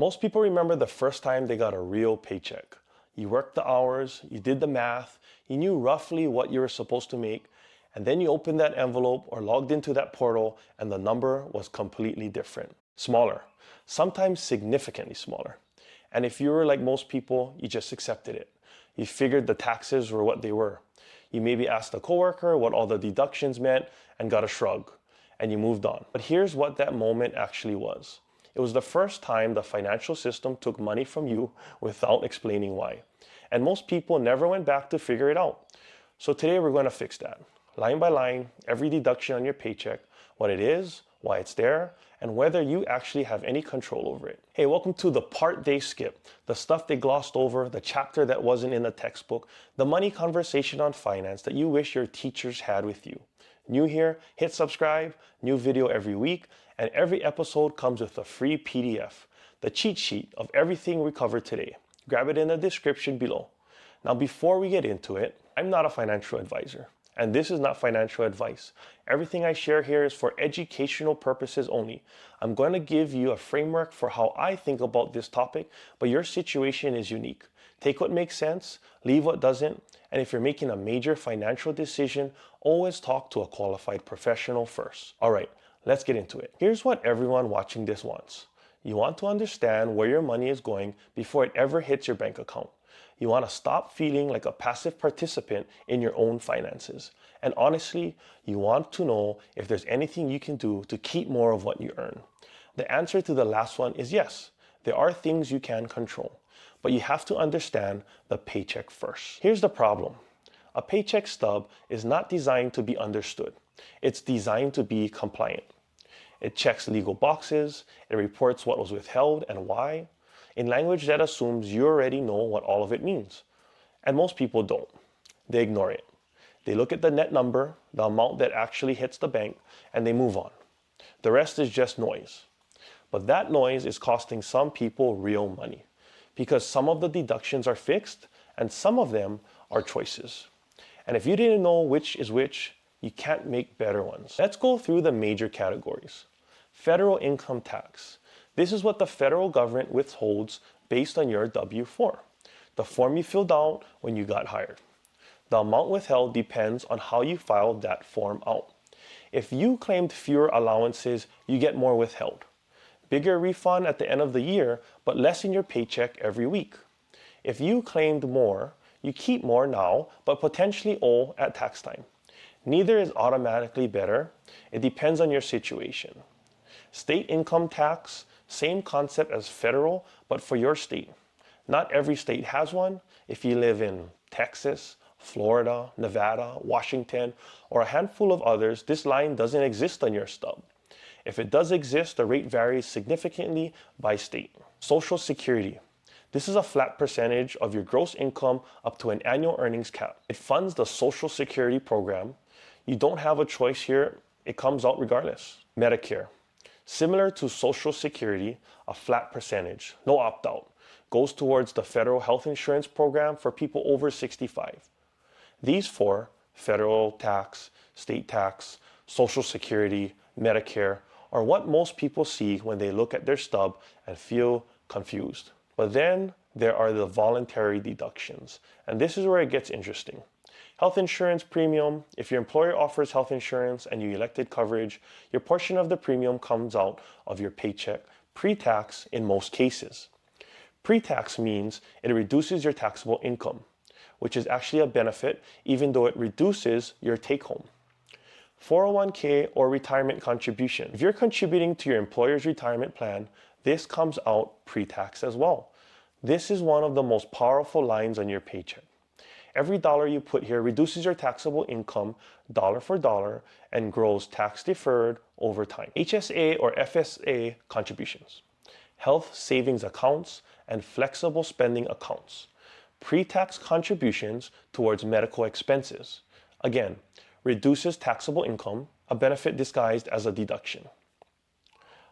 Most people remember the first time they got a real paycheck. You worked the hours, you did the math, you knew roughly what you were supposed to make, and then you opened that envelope or logged into that portal and the number was completely different. Smaller, sometimes significantly smaller. And if you were like most people, you just accepted it. You figured the taxes were what they were. You maybe asked a coworker what all the deductions meant and got a shrug, and you moved on. But here's what that moment actually was. It was the first time the financial system took money from you without explaining why. And most people never went back to figure it out. So today we're going to fix that. Line by line, every deduction on your paycheck, what it is, why it's there, and whether you actually have any control over it. Hey, welcome to the part they skipped, the stuff they glossed over, the chapter that wasn't in the textbook, the money conversation on finance that you wish your teachers had with you. New here, hit subscribe, new video every week, and every episode comes with a free PDF, the cheat sheet of everything we covered today. Grab it in the description below. Now, before we get into it, I'm not a financial advisor, and this is not financial advice. Everything I share here is for educational purposes only. I'm going to give you a framework for how I think about this topic, but your situation is unique. Take what makes sense, leave what doesn't, and if you're making a major financial decision, always talk to a qualified professional first. All right, let's get into it. Here's what everyone watching this wants. You want to understand where your money is going before it ever hits your bank account. You want to stop feeling like a passive participant in your own finances. And honestly, you want to know if there's anything you can do to keep more of what you earn. The answer to the last one is yes. There are things you can control, but you have to understand the paycheck first. Here's the problem. A paycheck stub is not designed to be understood. It's designed to be compliant. It checks legal boxes, it reports what was withheld and why, in language that assumes you already know what all of it means. And most people don't. They ignore it. They look at the net number, the amount that actually hits the bank, and they move on. The rest is just noise. But that noise is costing some people real money, because some of the deductions are fixed and some of them are choices. And if you didn't know which is which, you can't make better ones. Let's go through the major categories. Federal income tax. This is what the federal government withholds based on your W-4, the form you filled out when you got hired. The amount withheld depends on how you filed that form out. If you claimed fewer allowances, you get more withheld. Bigger refund at the end of the year, but less in your paycheck every week. If you claimed more, you keep more now, but potentially owe at tax time. Neither is automatically better. It depends on your situation. State income tax, same concept as federal, but for your state. Not every state has one. If you live in Texas, Florida, Nevada, Washington, or a handful of others, this line doesn't exist on your stub. If it does exist, the rate varies significantly by state. Social Security. This is a flat percentage of your gross income up to an annual earnings cap. It funds the Social Security program. You don't have a choice here. It comes out regardless. Medicare. Similar to Social Security, a flat percentage, no opt-out, goes towards the federal health insurance program for people over 65. These four, federal tax, state tax, Social Security, Medicare, are what most people see when they look at their stub and feel confused. But then there are the voluntary deductions, and this is where it gets interesting. Health insurance premium. If your employer offers health insurance and you elected coverage, your portion of the premium comes out of your paycheck, pre-tax in most cases. Pre-tax means it reduces your taxable income, which is actually a benefit even though it reduces your take-home. 401k or retirement contribution. If you're contributing to your employer's retirement plan, this comes out pre-tax as well. This is one of the most powerful lines on your paycheck. Every dollar you put here reduces your taxable income dollar for dollar and grows tax deferred over time. HSA or FSA contributions, health savings accounts, and flexible spending accounts. Pre-tax contributions towards medical expenses. Again, reduces taxable income, a benefit disguised as a deduction.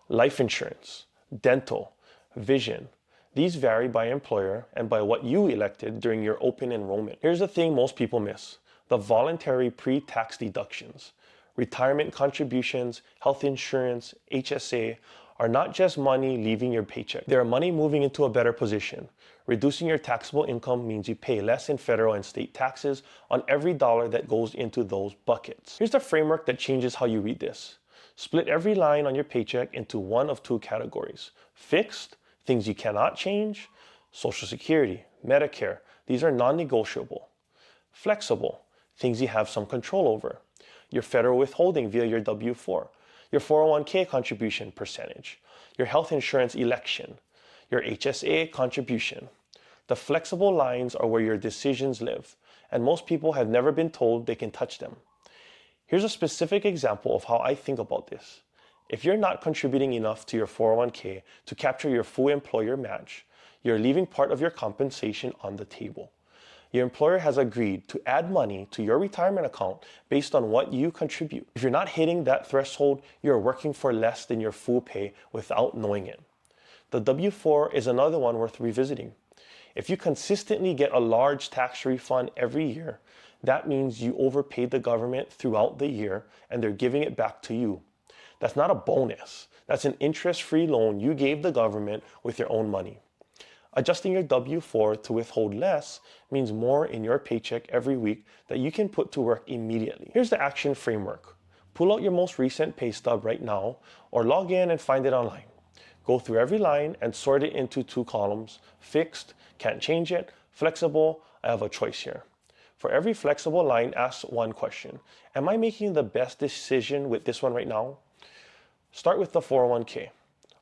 Life insurance, dental, vision. These vary by employer and by what you elected during your open enrollment. Here's the thing most people miss: the voluntary pre-tax deductions. Retirement contributions, health insurance, HSA are not just money leaving your paycheck. They are money moving into a better position. Reducing your taxable income means you pay less in federal and state taxes on every dollar that goes into those buckets. Here's the framework that changes how you read this. Split every line on your paycheck into one of two categories. Fixed, things you cannot change. Social Security, Medicare, these are non-negotiable. Flexible, things you have some control over. Your federal withholding via your W-4. Your 401k contribution percentage. Your health insurance election. Your HSA contribution. The flexible lines are where your decisions live, and most people have never been told they can touch them. Here's a specific example of how I think about this. If you're not contributing enough to your 401k to capture your full employer match, you're leaving part of your compensation on the table. Your employer has agreed to add money to your retirement account based on what you contribute. If you're not hitting that threshold, you're working for less than your full pay without knowing it. The W-4 is another one worth revisiting. If you consistently get a large tax refund every year, that means you overpaid the government throughout the year and they're giving it back to you. That's not a bonus. That's an interest-free loan you gave the government with your own money. Adjusting your W-4 to withhold less means more in your paycheck every week that you can put to work immediately. Here's the action framework. Pull out your most recent pay stub right now or log in and find it online. Go through every line and sort it into two columns. Fixed, can't change it. Flexible, I have a choice here. For every flexible line, ask one question. Am I making the best decision with this one right now? Start with the 401k.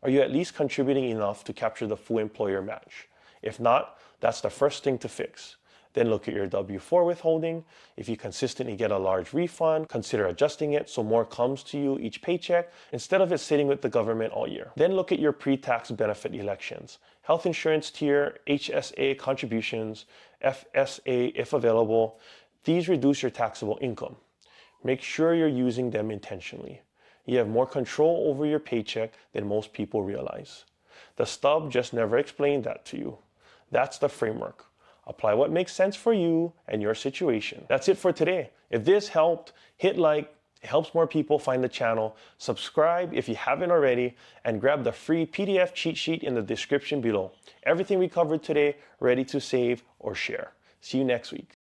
Are you at least contributing enough to capture the full employer match? If not, that's the first thing to fix. Then look at your W-4 withholding. If you consistently get a large refund, consider adjusting it so more comes to you each paycheck instead of it sitting with the government all year. Then look at your pre-tax benefit elections. Health insurance tier, HSA contributions, FSA if available. These reduce your taxable income. Make sure you're using them intentionally. You have more control over your paycheck than most people realize. The stub just never explained that to you. That's the framework. Apply what makes sense for you and your situation. That's it for today. If this helped, hit like. It helps more people find the channel. Subscribe if you haven't already, and grab the free PDF cheat sheet in the description below. Everything we covered today, ready to save or share. See you next week.